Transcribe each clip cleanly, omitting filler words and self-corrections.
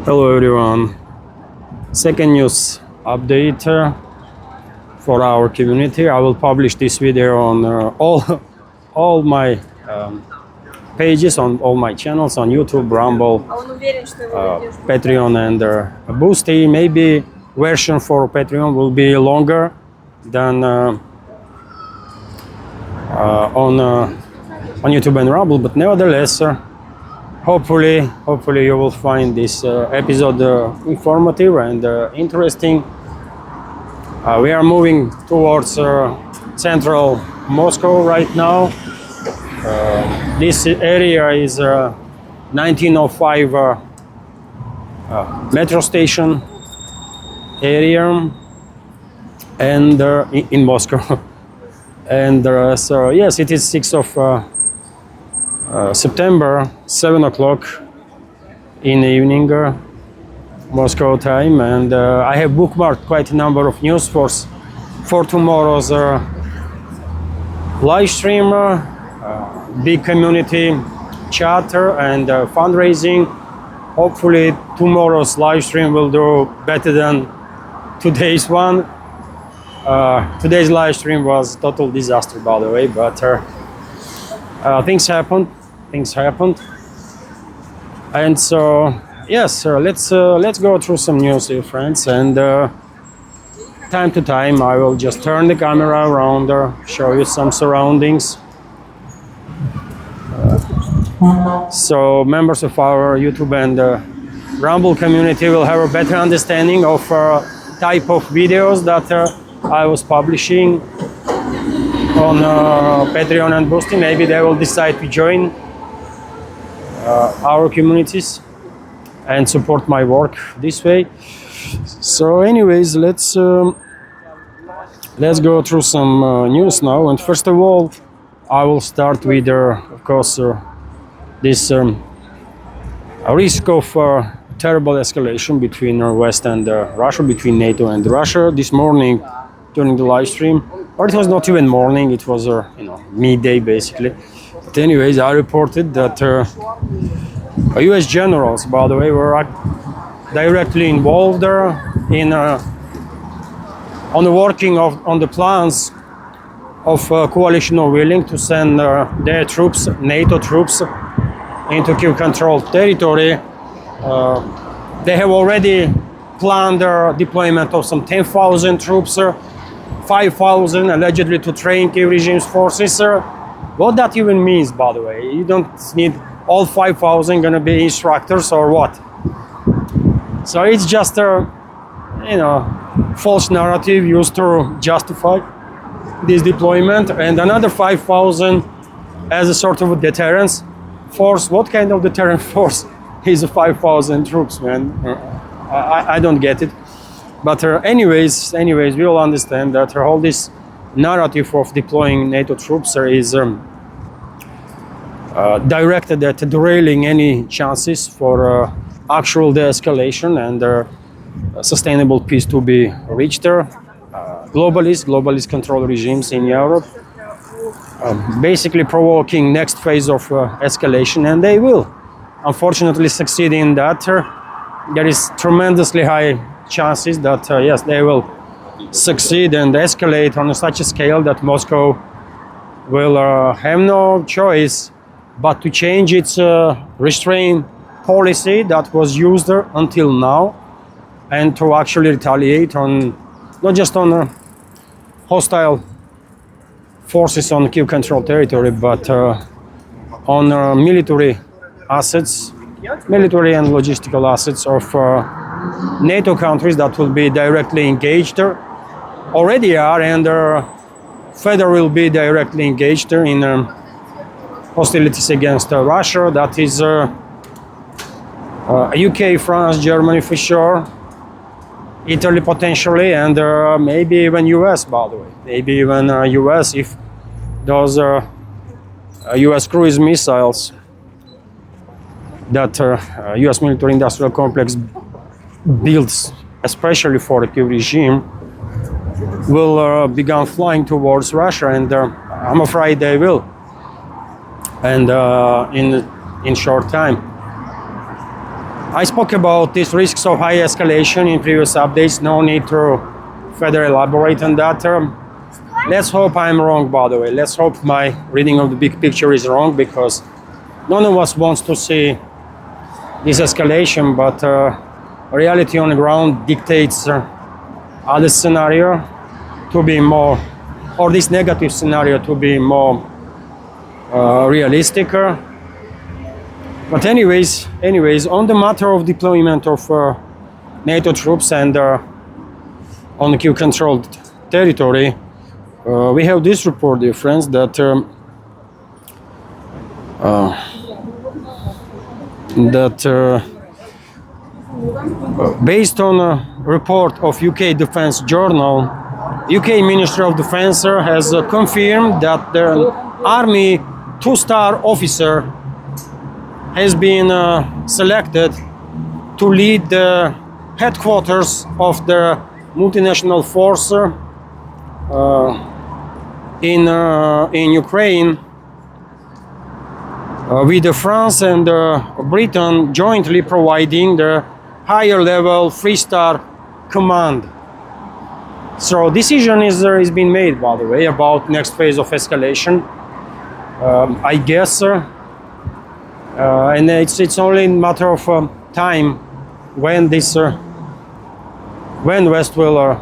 Hello everyone. Second news update for our community. I will publish this video on all my pages, on all my channels, on YouTube, Rumble, Patreon, and Boosty. Maybe version for Patreon will be longer than on YouTube and Rumble, but nevertheless. Hopefully you will find this episode informative and interesting. We are moving towards central Moscow right now. This area is 1905 metro station area, and in Moscow. And so yes, it is 6th of September, 7 o'clock in the evening, Moscow time, and I have bookmarked quite a number of news for tomorrow's live stream, big community chat and fundraising. Hopefully tomorrow's live stream will do better than today's one. Today's live stream was a total disaster, by the way, but things happened, and so yes, let's go through some news here, friends, and time to time I will just turn the camera around, show you some surroundings, so members of our YouTube and Rumble community will have a better understanding of type of videos that I was publishing on Patreon and Boosty. Maybe they will decide to join our communities and support my work this way. So anyways, let's go through some news now, and first of all I will start with of course this risk of terrible escalation between West and Russia, between NATO and Russia. This morning during the live stream, or it was not even morning, it was midday basically. But anyways, I reported that US generals, by the way, were directly involved in on the working on the plans of coalition of willing to send their troops, NATO troops, into Kiev-controlled territory. They have already planned their deployment of some 10,000 troops, 5,000 allegedly to train Kiev regime's forces. What that even means, by the way? You don't need all 5,000 gonna be instructors or what? So it's just a false narrative used to justify this deployment, and another 5,000 as a sort of a deterrence force. What kind of deterrent force is 5,000 troops, man? I don't get it. But anyways, we all understand that all this narrative of deploying NATO troops is directed at derailing any chances for actual de-escalation and sustainable peace to be reached there. Globalist control regimes in Europe, basically provoking next phase of escalation, and they will unfortunately succeed in that. There is tremendously high chances that yes, they will succeed and escalate on such a scale that Moscow will have no choice but to change its restraint policy that was used until now, and to actually retaliate on not just on hostile forces on Kiev-controlled territory, but on military assets, military and logistical assets of NATO countries that will be directly engaged, already are, and further will be directly engaged in hostilities against Russia. That is UK, France, Germany for sure, Italy potentially, and maybe even US, by the way. Maybe even US, if those US cruise missiles that US military industrial complex builds especially for the Kiev regime will begin flying towards Russia, and I'm afraid they will, and in short time. I spoke about these risks of high escalation in previous updates. No need to further elaborate on that. Let's hope I'm wrong, by the way. Let's hope my reading of the big picture is wrong, because none of us wants to see this escalation, but reality on the ground dictates other scenario to be more, or this negative scenario to be more realistic. But anyways, on the matter of deployment of NATO troops and on the Kyiv-controlled territory, we have this report, dear friends, that based on a report of UK Defence Journal, UK Ministry of Defence has confirmed that the Army two-star officer has been selected to lead the headquarters of the multinational force in Ukraine, with France and Britain jointly providing the higher level three-star command. So decision is being made, by the way, about next phase of escalation. I guess, and it's only a matter of time when this when West will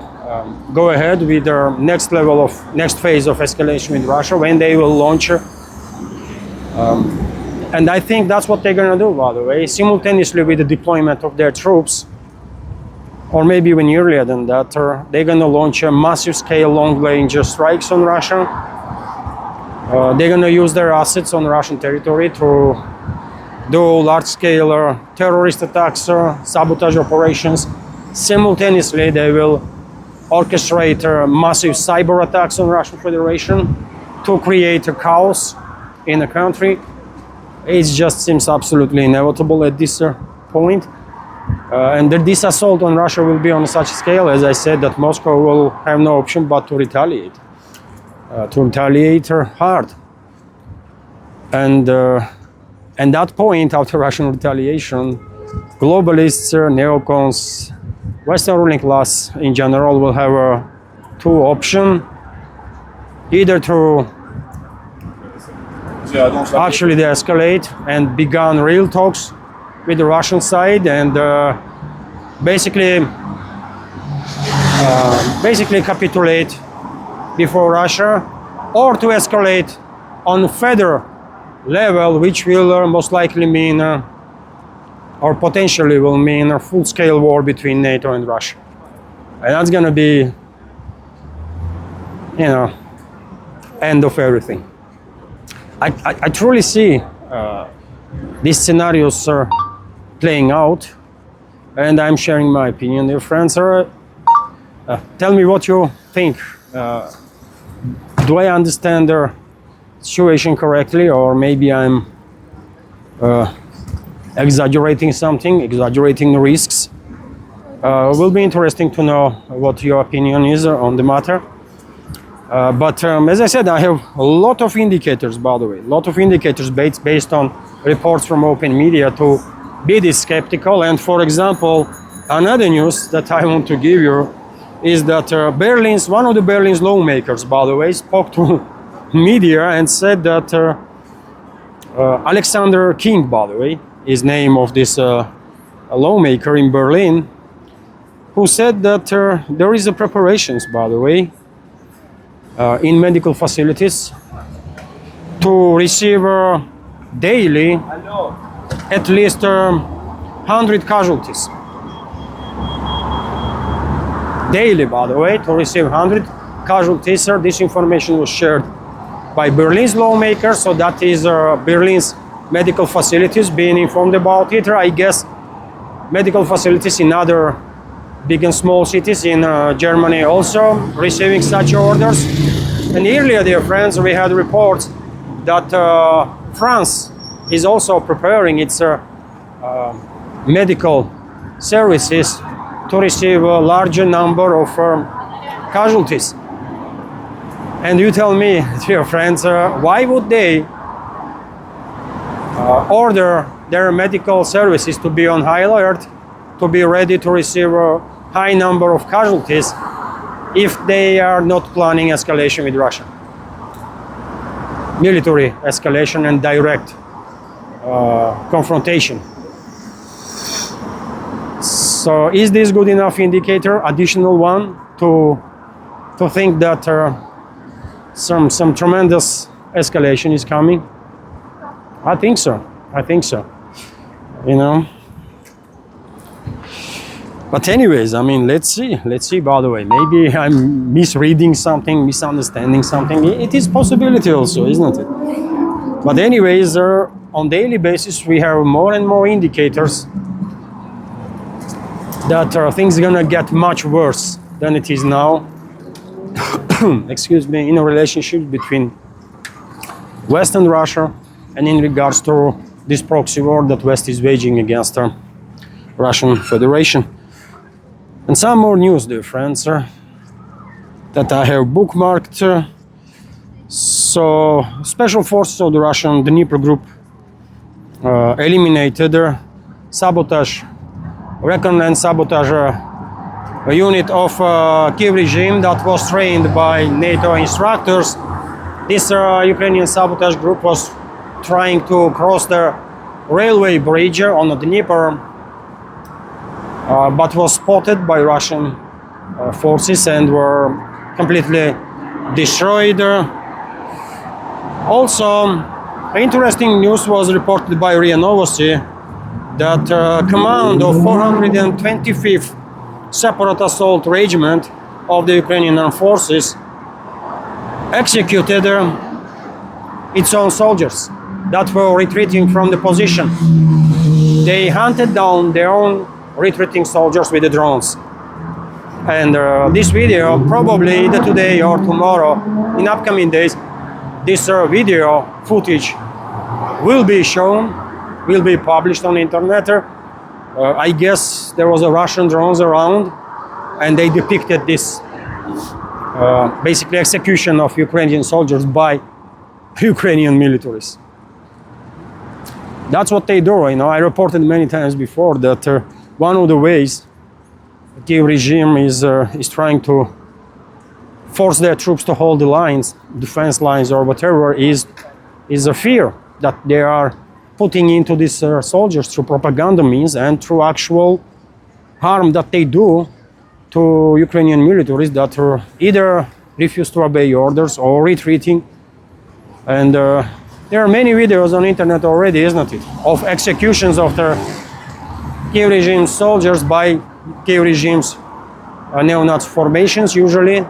go ahead with their next phase of escalation with Russia, when they will launch. And I think that's what they're gonna do, by the way, simultaneously with the deployment of their troops, or maybe even earlier than that, they're gonna launch a massive scale long-range strikes on Russia. They're gonna use their assets on Russian territory to do large-scale terrorist attacks, sabotage operations. Simultaneously, they will orchestrate massive cyber attacks on Russian Federation to create a chaos in the country. It just seems absolutely inevitable at this point. And this assault on Russia will be on such a scale, as I said, that Moscow will have no option but to retaliate hard. And that point, after Russian retaliation, globalists, neocons, Western ruling class in general will have two options: either to actually de-escalate and begin real talks with the Russian side and basically capitulate before Russia, or to escalate on further level, which will most likely mean or potentially will mean a full-scale war between NATO and Russia. And that's gonna be, end of everything. I truly see these scenarios playing out, and I'm sharing my opinion, dear friends. Tell me what you think. Do I understand the situation correctly, or maybe I'm exaggerating something, exaggerating the risks? Will be interesting to know what your opinion is on the matter. But as I said, I have a lot of indicators, by the way, a lot of indicators based on reports from open media to be this skeptical. And for example, another news that I want to give you is that one of the Berlin's lawmakers, by the way, spoke to media and said that Alexander King, by the way, is name of this lawmaker in Berlin, who said that there is a preparations, by the way, in medical facilities to receive daily at least 100 casualties. Daily, by the way, to receive 100 casualties. This information was shared by Berlin's lawmakers, so that is Berlin's medical facilities being informed about it. I guess medical facilities in other big and small cities in Germany also receiving such orders. And earlier, dear friends, we had reports that France is also preparing its medical services to receive a larger number of casualties. And you tell me, dear friends, why would they order their medical services to be on high alert, to be ready to receive a high number of casualties if they are not planning escalation with Russia. Military escalation and direct confrontation. So is this good enough indicator, additional one, to think that some tremendous escalation is coming? I think so. I think so. You know. But anyways, I mean, let's see. Let's see. By the way, maybe I'm misreading something, misunderstanding something. It is possibility also, isn't it? But anyways, on daily basis, we have more and more indicators that things are gonna get much worse than it is now. Excuse me, in a relationship between West and Russia, and in regards to this proxy war that West is waging against the Russian Federation. And some more news, dear friends, that I have bookmarked. So, special forces of the Russian Dnieper group eliminated sabotage, recon and sabotage a unit of Kiev regime that was trained by NATO instructors. This Ukrainian sabotage group was trying to cross the railway bridge on the Dnieper, but was spotted by Russian forces and were completely destroyed. Also, interesting news was reported by RIA Novosti that command of 425th Separate Assault Regiment of the Ukrainian Armed Forces executed its own soldiers that were retreating from the position. They hunted down their own retreating soldiers with the drones. And this video, probably either today or tomorrow, in upcoming days, this video footage will be shown, will be published on the internet. I guess there was a Russian drones around, and they depicted this basically execution of Ukrainian soldiers by Ukrainian militaries. That's what they do. You know, I reported many times before that one of the ways the Kiev regime is trying to force their troops to hold the lines, defense lines or whatever, is a fear that they are putting into these soldiers through propaganda means and through actual harm that they do to Ukrainian militaries that either refuse to obey orders or retreating. And there are many videos on the internet already, isn't it, of executions of the Kiev regime soldiers by Kiev regime's neo-Nazi formations. Usually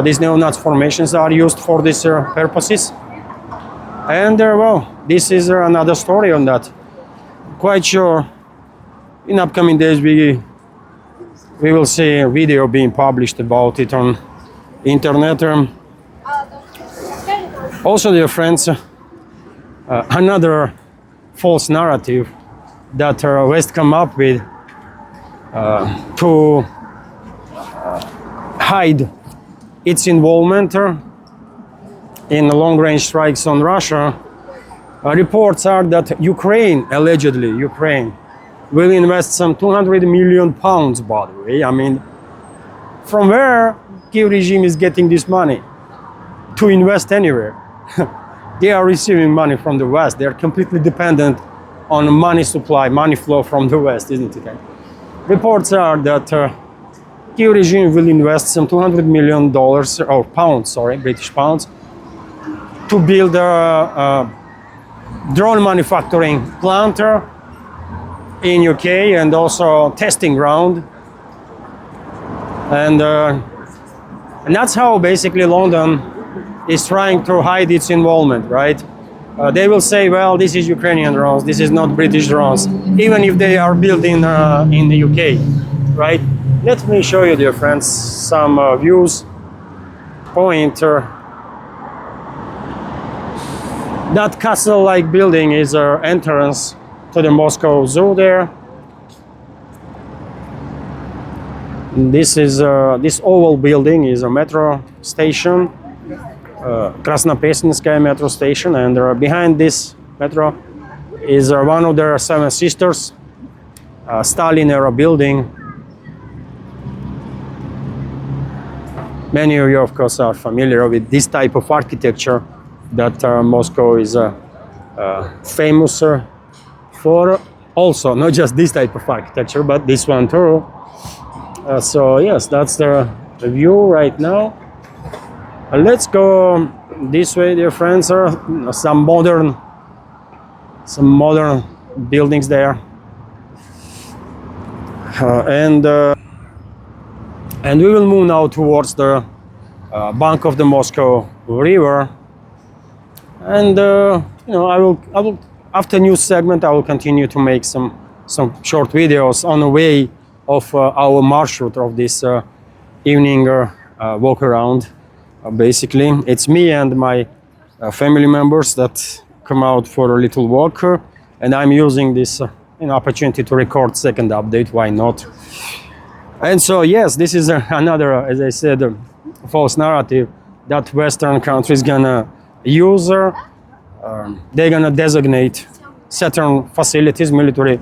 these neo-Nazi formations are used for these purposes. And well, this is another story on that. Quite sure in upcoming days we will see a video being published about it on internet. Also, dear friends, another false narrative that West come up with to hide its involvement in long-range strikes on Russia. Reports are that Ukraine, allegedly Ukraine, will invest some 200 million pounds, by the way. I mean, from where Kiev regime is getting this money to invest anywhere? They are receiving money from the West. They are completely dependent on money supply, money flow from the West, isn't it? Reports are that Kiev regime will invest some $200 million, or pounds, sorry, British pounds, to build a drone manufacturing plant in UK and also testing ground. And that's how basically London is trying to hide its involvement, right? They will say, well, this is Ukrainian drones, this is not British drones, even if they are built in the UK, right? Let me show you, dear friends, some views. Pointer. That castle-like building is our entrance to the Moscow Zoo there. This is this oval building is a metro station, Krasnopesnskaya metro station, and behind this metro is one of their seven sisters, Stalin era building. Many of you, of course, are familiar with this type of architecture that Moscow is famous for. Also, not just this type of architecture, but this one too. So yes, that's the view right now. Let's go this way, dear friends. Some modern buildings there, and we will move now towards the bank of the Moscow River. And you know, I will after news segment I will continue to make some short videos on the way of our marshroute of this evening walk around. Basically, it's me and my family members that come out for a little walk, and I'm using this opportunity to record second update. Why not? And so yes, this is another, as I said, false narrative that Western countries gonna use. They're gonna designate certain facilities, military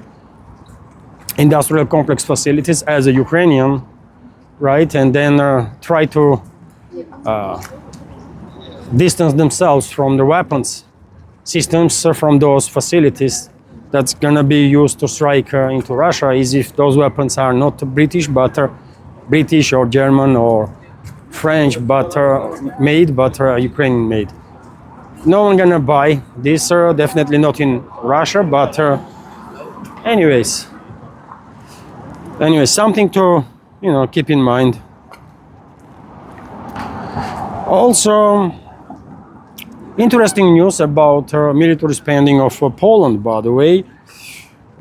industrial complex facilities, as a Ukrainian, right? And then try to distance themselves from the weapons systems from those facilities that's gonna be used to strike into Russia, as if those weapons are not British, but British or German or French, but made, but Ukrainian made. No one gonna buy this, definitely not in Russia, but anyways, something to keep in mind. Also, interesting news about military spending of Poland, by the way.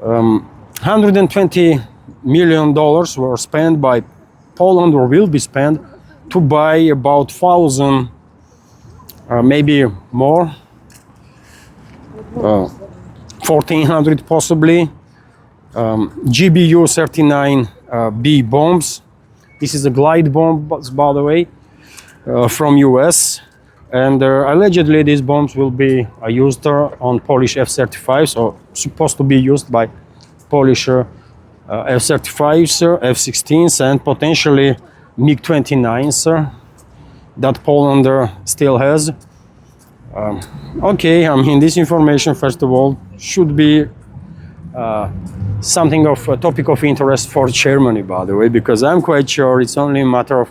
$120 million were spent by Poland, or will be spent, to buy about 1,000, maybe more, 1,400 possibly, GBU 39B bombs. This is a glide bomb, by the way, from US. And allegedly these bombs will be used on Polish F-35s, or supposed to be used by Polish F-35s, F-16s, and potentially MiG-29s that Poland still has. Okay, I mean, this information, first of all, should be something of a topic of interest for Germany, by the way, because I'm quite sure it's only a matter of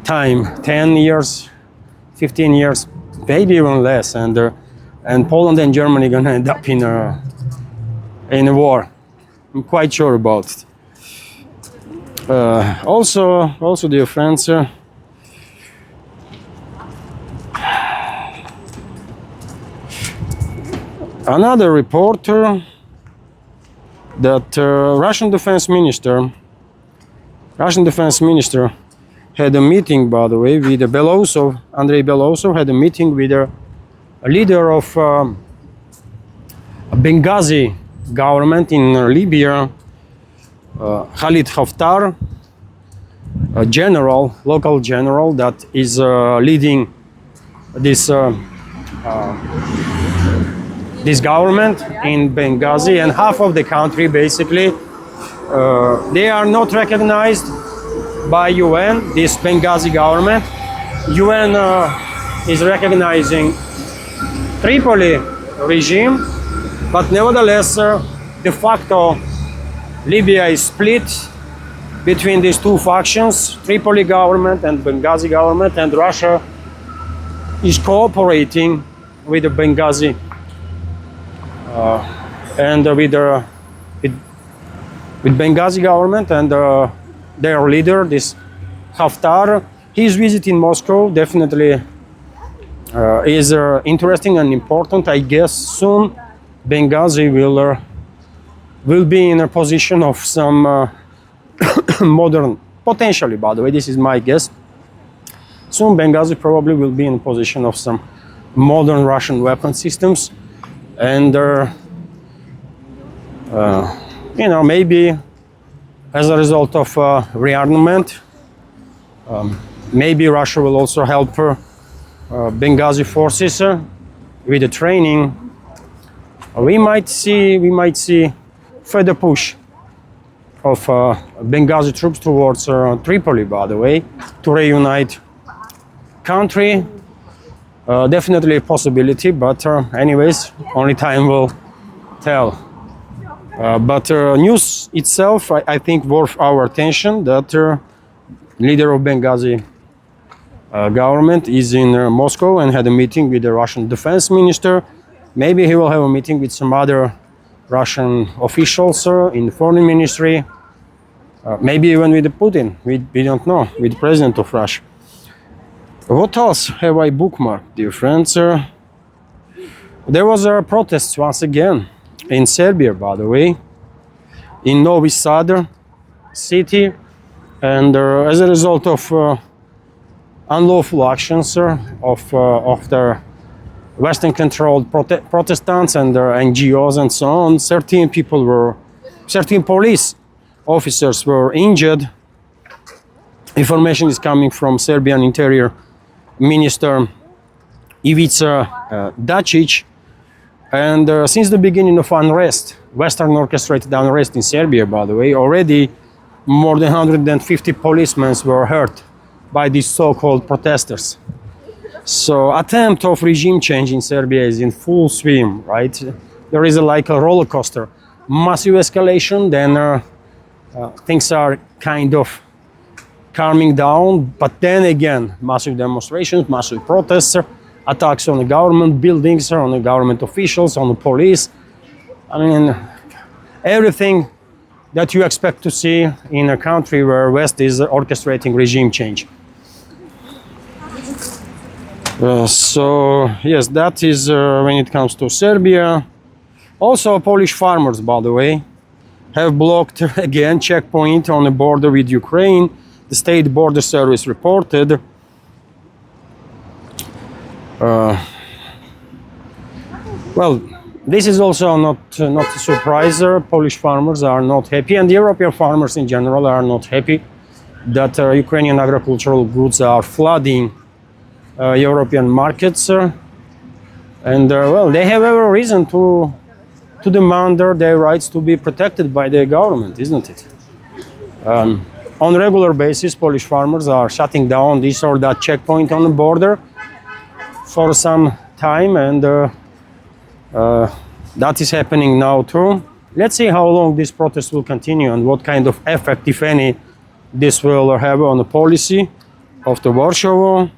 time, 10 years, 15 years, maybe even less, and Poland and Germany gonna end up in a war. I'm quite sure about it. Also, dear friends, another reporter that Russian defense minister had a meeting, by the way, with Belosov. Andrei Belosov had a meeting with a leader of Benghazi government in Libya, Khalid Haftar, a general, local general that is leading this this government in Benghazi, and half of the country basically they are not recognized by UN, this Benghazi government. UN is recognizing Tripoli regime, but nevertheless, de facto, Libya is split between these two factions, Tripoli government and Benghazi government, and Russia is cooperating with the Benghazi and with Benghazi government and their leader, this Haftar. His visit in Moscow definitely is interesting and important. I guess soon Benghazi will be in a position of some modern, potentially, by the way, this is my guess. Soon Benghazi probably will be in a position of some modern Russian weapon systems, and maybe as a result of rearmament, maybe Russia will also help Benghazi forces with the training We might see further push of Benghazi troops towards Tripoli, by the way, to reunite country. Definitely a possibility, but anyways, only time will tell. But news itself, I think, worth our attention that leader of Benghazi government is in Moscow and had a meeting with the Russian defense minister. Maybe he will have a meeting with some other Russian officials in the foreign ministry. Maybe even with Putin. We don't know. With the president of Russia. What else have I bookmarked, dear friends? There was a protest once again in Serbia, by the way, in Novi Sad city, and as a result of unlawful actions of the Western-controlled Protestants and their NGOs and so on, 13 police officers were injured. Information is coming from Serbian Interior Minister Ivica Dacic. And since the beginning of unrest, Western orchestrated unrest in Serbia, by the way, already more than 150 policemen were hurt by these so-called protesters. So attempt of regime change in Serbia is in full swing, right? There is like a roller coaster. Massive escalation, then things are kind of calming down, but then again, massive demonstrations, massive protests, attacks on the government buildings, on the government officials, on the police. I mean, everything that you expect to see in a country where West is orchestrating regime change. So yes, that is when it comes to Serbia. Also, Polish farmers, by the way, have blocked again checkpoint on the border with Ukraine. The State Border Service reported. Well, this is also not a surprise. Polish farmers are not happy, and the European farmers in general are not happy that Ukrainian agricultural goods are flooding European markets, and well, they have every reason to demand their rights to be protected by the government, isn't it? On a regular basis, Polish farmers are shutting down this or that checkpoint on the border for some time, and that is happening now too. Let's see how long this protest will continue and what kind of effect, if any, this will have on the policy of the Warsaw.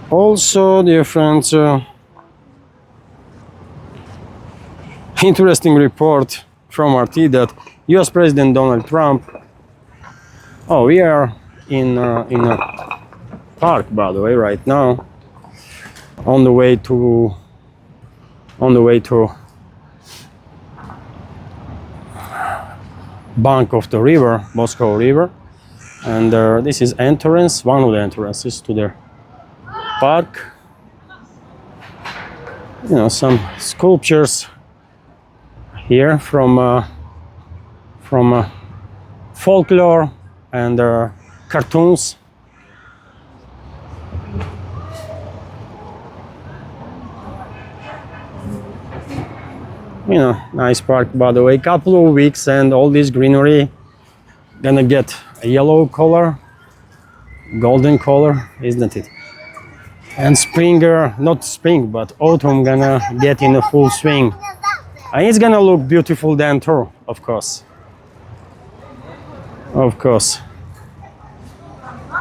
Also, dear friends, interesting report from RT that US President Donald Trump. Oh, we are in a park, by the way, right now, on the way to bank of the river, Moscow River, and this is entrance, one of the entrances to the park. You know, some sculptures here from folklore and cartoons. You know, nice park, by the way. Couple of weeks and all this greenery gonna get a yellow color, golden color, isn't it? And spring, not spring, but autumn gonna get in a full swing. And it's gonna look beautiful then too, of course. Of course.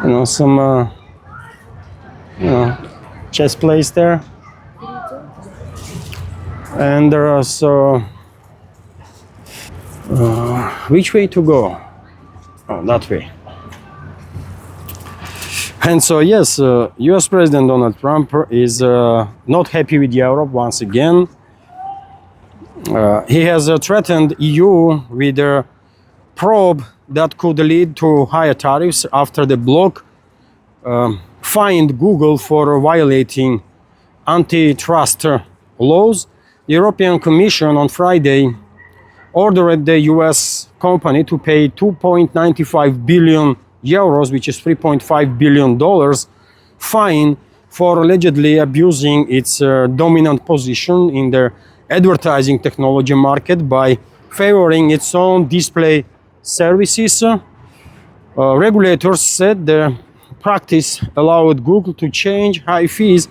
You know, some, chess plays there. And there are so... which way to go? Oh, that way. And so, yes, US President Donald Trump is not happy with Europe once again. He has threatened EU with a probe that could lead to higher tariffs after the bloc fined Google for violating antitrust laws. The European Commission on Friday ordered the US company to pay 2.95 billion euros, which is $3.5 billion, fine for allegedly abusing its dominant position in the advertising technology market by favoring its own display services. Regulators said the practice allowed Google to charge high fees,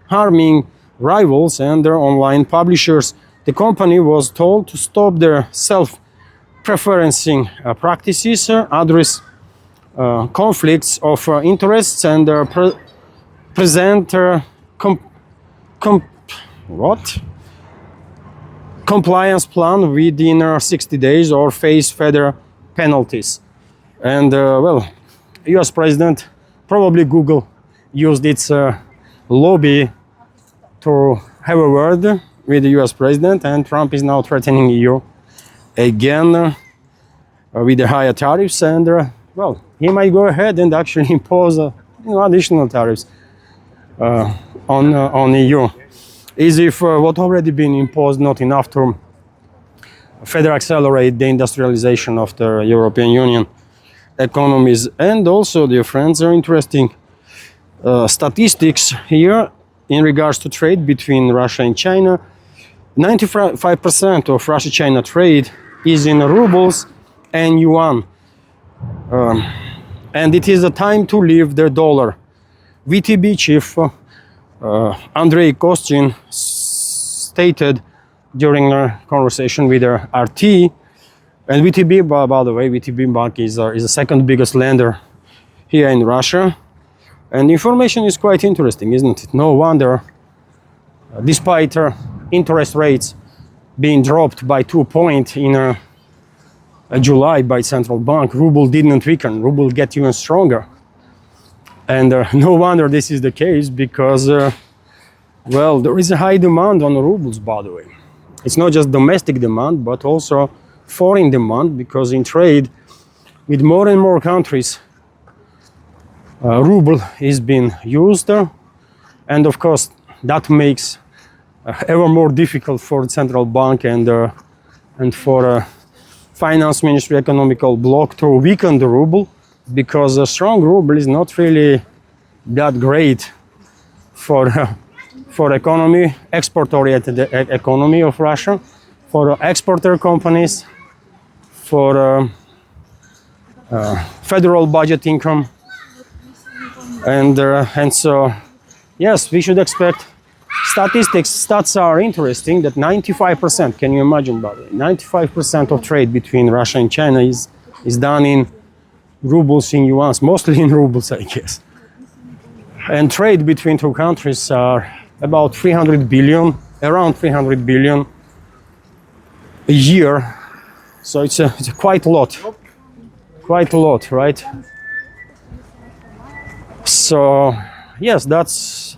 harming rivals and their online publishers. The company was told to stop their self-preferencing practices, address conflicts of interests, and present compliance plan within 60 days or face further penalties. And well, US president, probably Google used its lobby to have a word with the US president, and Trump is now threatening EU again with the higher tariffs, and well, he might go ahead and actually impose additional tariffs on EU. Is if what already been imposed not enough to further accelerate the industrialization of the European Union economies. And also, dear friends, there are interesting statistics here in regards to trade between Russia and China. 95% of Russia-China trade is in rubles and yuan. And it is a time to leave the dollar. VTB chief Andrei Kostin stated during a conversation with RT, and VTB, by the way, VTB Bank is the second biggest lender here in Russia. And the information is quite interesting, isn't it? No wonder, despite interest rates being dropped by 2 points in July by central bank, ruble didn't weaken. Ruble get even stronger. And no wonder this is the case, because, well, there is a high demand on rubles, by the way. It's not just domestic demand, but also foreign demand, because in trade with more and more countries, ruble is being used. And of course, that makes ever more difficult for the central bank and for finance ministry economical bloc to weaken the ruble, because a strong ruble is not really that great for economy, export-oriented economy of Russia, for exporter companies, for federal budget income, and so yes, we should expect stats are interesting, that 95%, can you imagine, by the way, 95% of trade between Russia and China is done in rubles, in yuans, mostly in rubles, I guess. And trade between two countries are about 300 billion, around 300 billion a year. So it's quite a lot, right? So yes, that's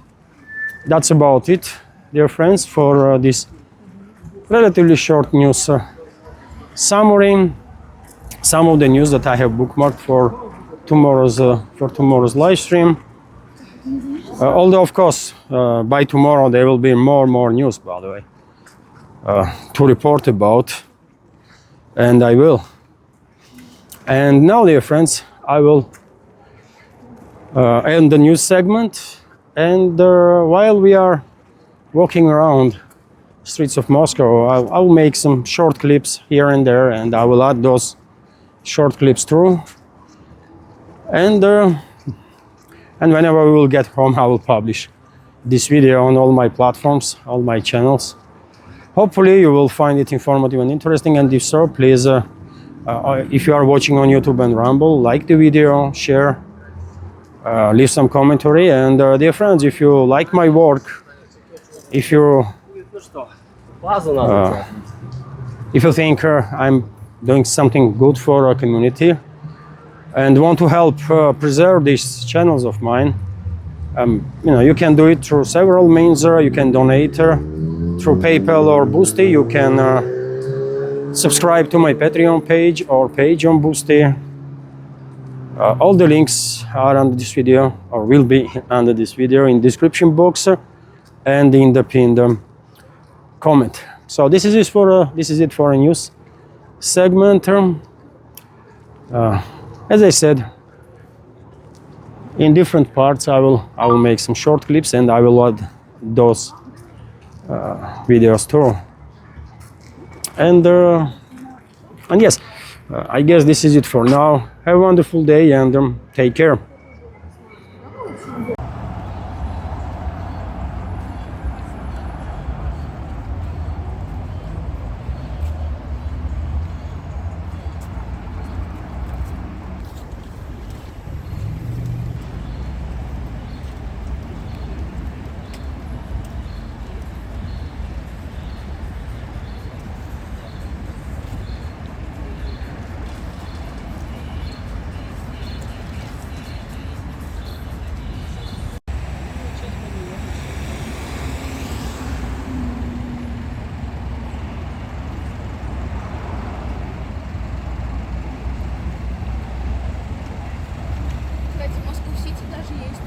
about it, dear friends, for this relatively short news summary. Some of the news that I have bookmarked for tomorrow's live stream. Although, of course, by tomorrow there will be more news, by the way, to report about, and I will. And now, dear friends, I will end the news segment. And while we are walking around streets of Moscow, I will make some short clips here and there, and I will add those short clips through. And whenever we will get home, I will publish this video on all my platforms, all my channels. Hopefully you will find it informative and interesting, and if so, please, if you are watching on YouTube and Rumble, like the video, share, leave some commentary, and dear friends, if you like my work, if you think I'm doing something good for our community and want to help preserve these channels of mine, you can do it through several means. You can donate through PayPal or Boosty. You can subscribe to my Patreon page or page on Boosty. All the links are under this video, or will be under this video, in description box and in the pinned comment. So this is it for a news segment. As I said, in different parts I will make some short clips, and I will add those videos too. And yes, I guess this is it for now. Have a wonderful day, and take care. Кстати, в Москву-Сити даже есть